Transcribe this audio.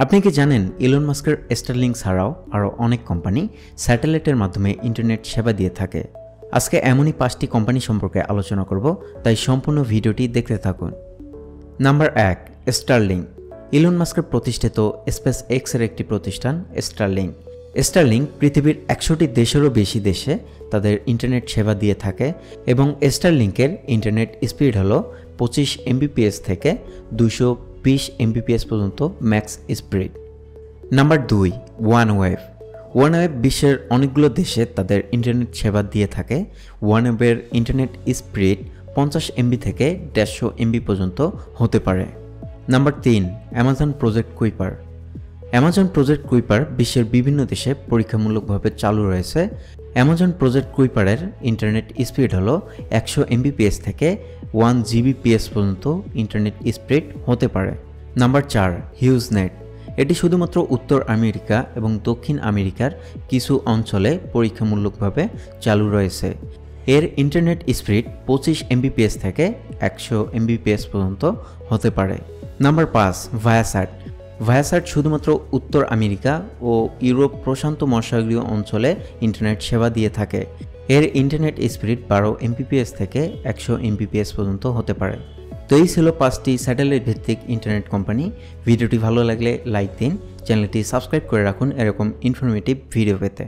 আপনি কি জানেন ইলন মাস্কের স্টারলিংক ছাড়াও আরও অনেক কোম্পানি স্যাটেলাইটের মাধ্যমে ইন্টারনেট সেবা দিয়ে থাকে। আজকে এমনই 5টি কোম্পানি সম্পর্কে আলোচনা করব, তাই সম্পূর্ণ ভিডিওটি দেখতে থাকুন। Number 1, Starlink. ইলন মাস্কের প্রতিষ্ঠিত স্পেস এক্সের একটি প্রতিষ্ঠান স্টারলিংক। স্টারলিংক পৃথিবীর 100টি দেশেরও বেশি দেশে তাদের ইন্টারনেট সেবা দিয়ে থাকে এবং স্টারলিংকের ইন্টারনেট স্পিড হলো 25 Mbps থেকে 220 Mbps পর্যন্ত ম্যাক্স স্পিড। নাম্বার 2, ওয়ানওয়েভ। ওয়ানওয়েভ বিশ্বের অনেকগুলো দেশে তাদের ইন্টারনেট সেবা দিয়ে থাকে। ওয়ানওয়েভের ইন্টারনেট স্পিড 50 MB থেকে 150 MB পর্যন্ত হতে পারে। Number 3, Amazon project Kuiper. Amazon project Kuiper বিশ্বের বিভিন্ন দেশে পরীক্ষামূলকভাবে চালু রয়েছে। অ্যামাজন প্রজেক্ট কুইপারের ইন্টারনেট স্পিড হলো 100 Mbps থেকে 1 Gbps পর্যন্ত ইন্টারনেট স্পিড হতে পারে। নাম্বার 4, হিউজনেট। এটি শুধুমাত্র উত্তর আমেরিকা এবং দক্ষিণ আমেরিকার কিছু অঞ্চলে পরীক্ষামূলকভাবে চালু রয়েছে। এর ইন্টারনেট স্পিড 25 Mbps থেকে 100 Mbps পর্যন্ত হতে পারে। নাম্বার 5, ভায়াসাট। ভায়াসাট শুধুমাত্র উত্তর আমেরিকা ও ইউরোপ প্রশান্ত মহাসাগরীয় অঞ্চলে ইন্টারনেট সেবা দিয়ে থাকে। এর ইন্টারনেট স্পিড 12 Mbps থেকে 100 Mbps পর্যন্ত হতে পারে। তো এই ছিল 5টি স্যাটেলাইট ভিত্তিক ইন্টারনেট কোম্পানি। ভিডিওটি ভালো লাগলে লাইক দিন, চ্যানেলটি সাবস্ক্রাইব করে রাখুন এরকম ইনফরমেটিভ ভিডিও পেতে।